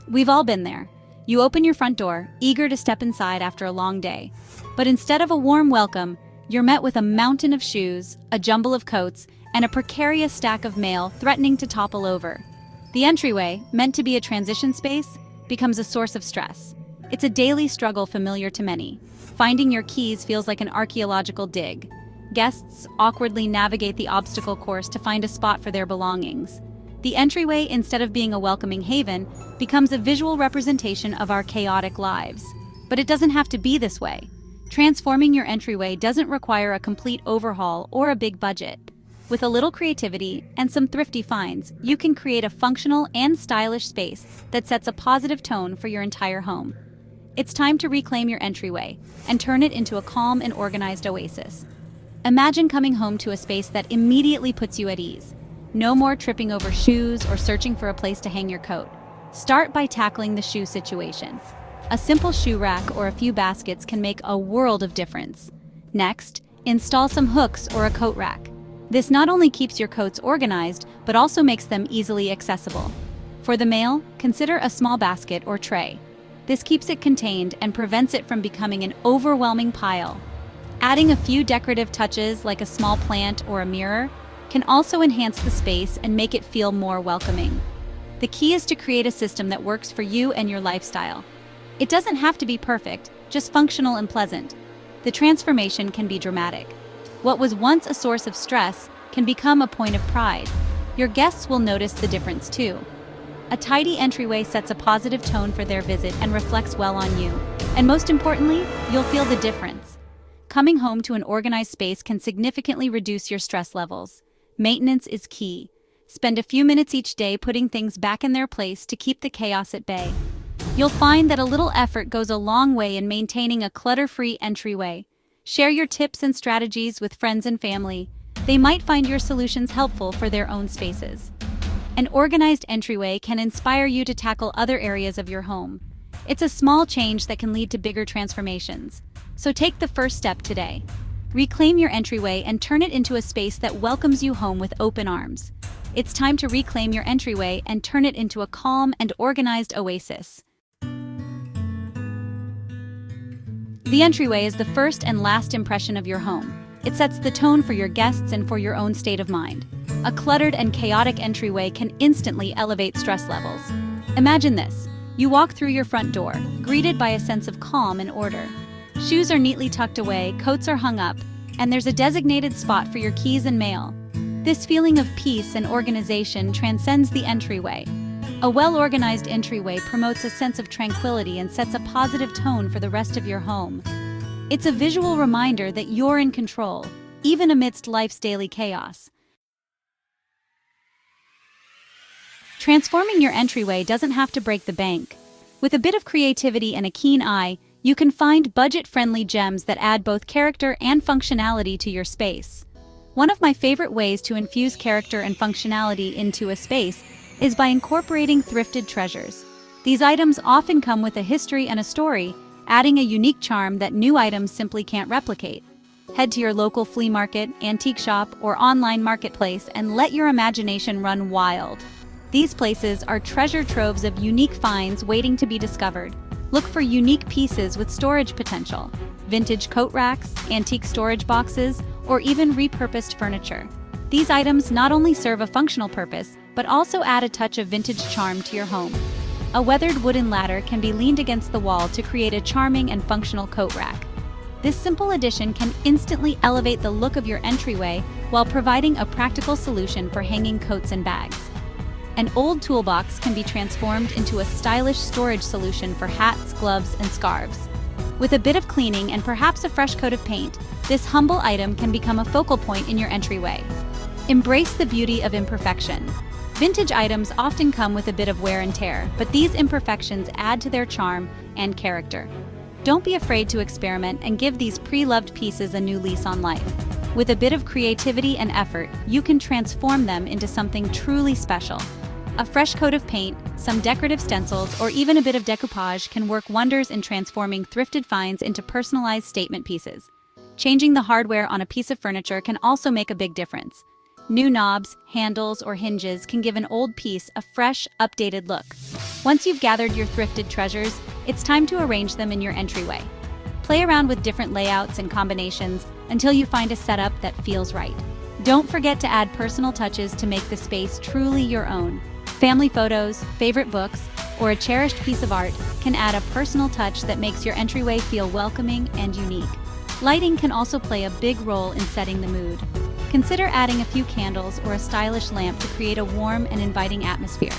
We've all been there. You open your front door, eager to step inside after a long day. But instead of a warm welcome, you're met with a mountain of shoes, a jumble of coats, and a precarious stack of mail threatening to topple over. The entryway, meant to be a transition space, becomes a source of stress. It's a daily struggle familiar to many. Finding your keys feels like an archaeological dig. Guests awkwardly navigate the obstacle course to find a spot for their belongings. The entryway, instead of being a welcoming haven, becomes a visual representation of our chaotic lives. But it doesn't have to be this way. Transforming your entryway doesn't require a complete overhaul or a big budget. With a little creativity and some thrifty finds, you can create a functional and stylish space that sets a positive tone for your entire home. It's time to reclaim your entryway and turn it into a calm and organized oasis. Imagine coming home to a space that immediately puts you at ease. No more tripping over shoes or searching for a place to hang your coat. Start by tackling the shoe situation. A simple shoe rack or a few baskets can make a world of difference. Next, install some hooks or a coat rack. This not only keeps your coats organized, but also makes them easily accessible. For the mail, consider a small basket or tray. This keeps it contained and prevents it from becoming an overwhelming pile. Adding a few decorative touches like a small plant or a mirror can also enhance the space and make it feel more welcoming. The key is to create a system that works for you and your lifestyle. It doesn't have to be perfect, just functional and pleasant. The transformation can be dramatic. What was once a source of stress can become a point of pride. Your guests will notice the difference too. A tidy entryway sets a positive tone for their visit and reflects well on you. And most importantly, you'll feel the difference. Coming home to an organized space can significantly reduce your stress levels. Maintenance is key. Spend a few minutes each day putting things back in their place to keep the chaos at bay. You'll find that a little effort goes a long way in maintaining a clutter-free entryway. Share your tips and strategies with friends and family. They might find your solutions helpful for their own spaces. An organized entryway can inspire you to tackle other areas of your home. It's a small change that can lead to bigger transformations. So take the first step today. Reclaim your entryway and turn it into a space that welcomes you home with open arms. It's time to reclaim your entryway and turn it into a calm and organized oasis. The entryway is the first and last impression of your home. It sets the tone for your guests and for your own state of mind. A cluttered and chaotic entryway can instantly elevate stress levels. Imagine this. You walk through your front door, greeted by a sense of calm and order. Shoes are neatly tucked away, coats are hung up, and there's a designated spot for your keys and mail. This feeling of peace and organization transcends the entryway. A well-organized entryway promotes a sense of tranquility and sets a positive tone for the rest of your home. It's a visual reminder that you're in control, even amidst life's daily chaos. Transforming your entryway doesn't have to break the bank. With a bit of creativity and a keen eye, you can find budget-friendly gems that add both character and functionality to your space. One of my favorite ways to infuse character and functionality into a space is by incorporating thrifted treasures. These items often come with a history and a story, adding a unique charm that new items simply can't replicate. Head to your local flea market, antique shop, or online marketplace and let your imagination run wild. These places are treasure troves of unique finds waiting to be discovered. Look for unique pieces with storage potential, vintage coat racks, antique storage boxes, or even repurposed furniture. These items not only serve a functional purpose, but also add a touch of vintage charm to your home. A weathered wooden ladder can be leaned against the wall to create a charming and functional coat rack. This simple addition can instantly elevate the look of your entryway while providing a practical solution for hanging coats and bags. An old toolbox can be transformed into a stylish storage solution for hats, gloves, and scarves. With a bit of cleaning and perhaps a fresh coat of paint, this humble item can become a focal point in your entryway. Embrace the beauty of imperfection. Vintage items often come with a bit of wear and tear, but these imperfections add to their charm and character. Don't be afraid to experiment and give these pre-loved pieces a new lease on life. With a bit of creativity and effort, you can transform them into something truly special. A fresh coat of paint, some decorative stencils, or even a bit of decoupage can work wonders in transforming thrifted finds into personalized statement pieces. Changing the hardware on a piece of furniture can also make a big difference. New knobs, handles, or hinges can give an old piece a fresh, updated look. Once you've gathered your thrifted treasures, it's time to arrange them in your entryway. Play around with different layouts and combinations until you find a setup that feels right. Don't forget to add personal touches to make the space truly your own. Family photos, favorite books, or a cherished piece of art can add a personal touch that makes your entryway feel welcoming and unique. Lighting can also play a big role in setting the mood. Consider adding a few candles or a stylish lamp to create a warm and inviting atmosphere.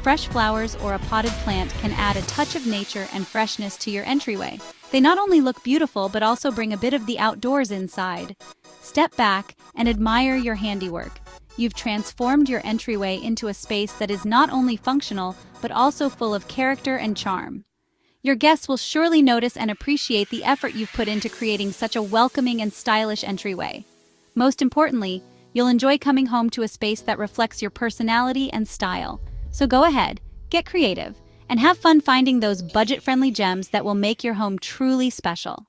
Fresh flowers or a potted plant can add a touch of nature and freshness to your entryway. They not only look beautiful but also bring a bit of the outdoors inside. Step back and admire your handiwork. You've transformed your entryway into a space that is not only functional but also full of character and charm. Your guests will surely notice and appreciate the effort you've put into creating such a welcoming and stylish entryway. Most importantly, you'll enjoy coming home to a space that reflects your personality and style. So go ahead, get creative, and have fun finding those budget-friendly gems that will make your home truly special.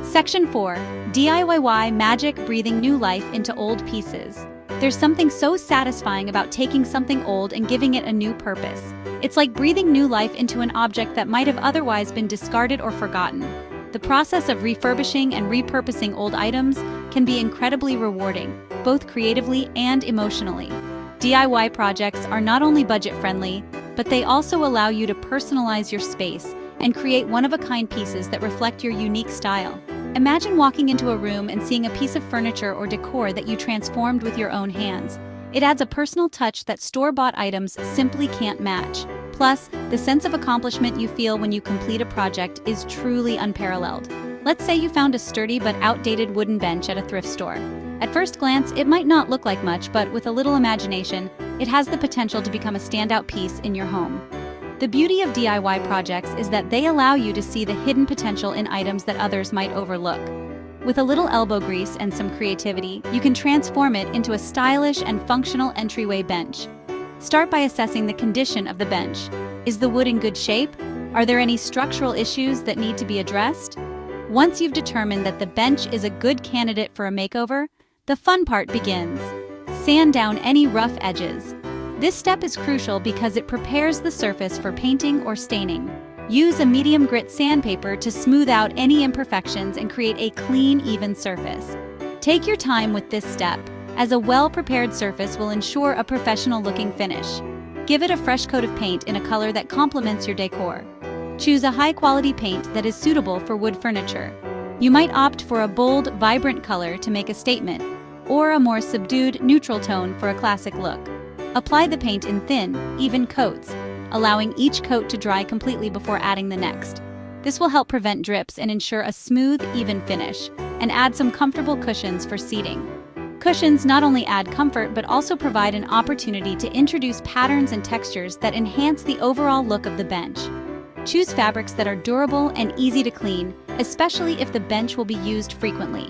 Section 4. DIY Magic: Breathing New Life into Old Pieces. There's something so satisfying about taking something old and giving it a new purpose. It's like breathing new life into an object that might have otherwise been discarded or forgotten. The process of refurbishing and repurposing old items can be incredibly rewarding, both creatively and emotionally. DIY projects are not only budget-friendly, but they also allow you to personalize your space and create one-of-a-kind pieces that reflect your unique style. Imagine walking into a room and seeing a piece of furniture or decor that you transformed with your own hands. It adds a personal touch that store-bought items simply can't match. Plus, the sense of accomplishment you feel when you complete a project is truly unparalleled. Let's say you found a sturdy but outdated wooden bench at a thrift store. At first glance, it might not look like much, but with a little imagination, it has the potential to become a standout piece in your home. The beauty of DIY projects is that they allow you to see the hidden potential in items that others might overlook. With a little elbow grease and some creativity, you can transform it into a stylish and functional entryway bench. Start by assessing the condition of the bench. Is the wood in good shape? Are there any structural issues that need to be addressed? Once you've determined that the bench is a good candidate for a makeover, the fun part begins. Sand down any rough edges. This step is crucial because it prepares the surface for painting or staining. Use a medium grit sandpaper to smooth out any imperfections and create a clean, even surface. Take your time with this step, as a well-prepared surface will ensure a professional-looking finish. Give it a fresh coat of paint in a color that complements your decor. Choose a high-quality paint that is suitable for wood furniture. You might opt for a bold, vibrant color to make a statement, or a more subdued, neutral tone for a classic look. Apply the paint in thin, even coats, allowing each coat to dry completely before adding the next. This will help prevent drips and ensure a smooth, even finish, and add some comfortable cushions for seating. Cushions not only add comfort but also provide an opportunity to introduce patterns and textures that enhance the overall look of the bench. Choose fabrics that are durable and easy to clean, especially if the bench will be used frequently.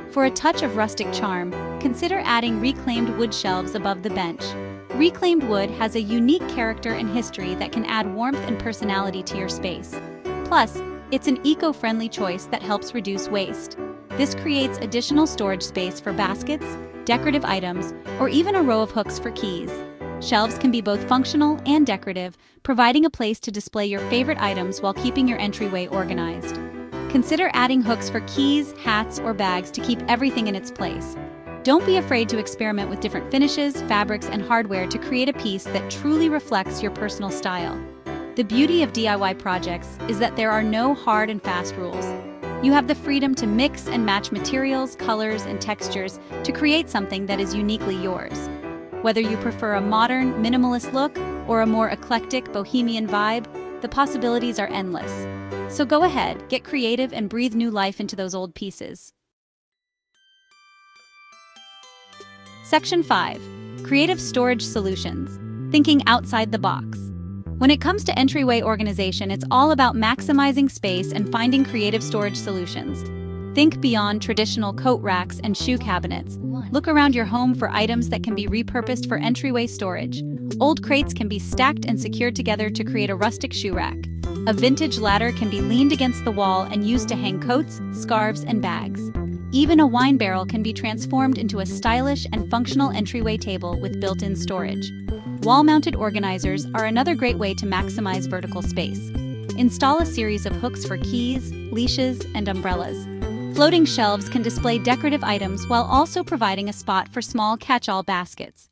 For a touch of rustic charm, consider adding reclaimed wood shelves above the bench. Reclaimed wood has a unique character and history that can add warmth and personality to your space. Plus, it's an eco-friendly choice that helps reduce waste. This creates additional storage space for baskets, decorative items, or even a row of hooks for keys. Shelves can be both functional and decorative, providing a place to display your favorite items while keeping your entryway organized. Consider adding hooks for keys, hats, or bags to keep everything in its place. Don't be afraid to experiment with different finishes, fabrics, and hardware to create a piece that truly reflects your personal style. The beauty of DIY projects is that there are no hard and fast rules. You have the freedom to mix and match materials, colors, and textures to create something that is uniquely yours. Whether you prefer a modern, minimalist look or a more eclectic, bohemian vibe, the possibilities are endless. So go ahead, get creative, and breathe new life into those old pieces. Section 5. Creative Storage Solutions. Thinking outside the box. When it comes to entryway organization, it's all about maximizing space and finding creative storage solutions. Think beyond traditional coat racks and shoe cabinets. Look around your home for items that can be repurposed for entryway storage. Old crates can be stacked and secured together to create a rustic shoe rack. A vintage ladder can be leaned against the wall and used to hang coats, scarves, and bags. Even a wine barrel can be transformed into a stylish and functional entryway table with built-in storage. Wall-mounted organizers are another great way to maximize vertical space. Install a series of hooks for keys, leashes, and umbrellas. Floating shelves can display decorative items while also providing a spot for small catch-all baskets.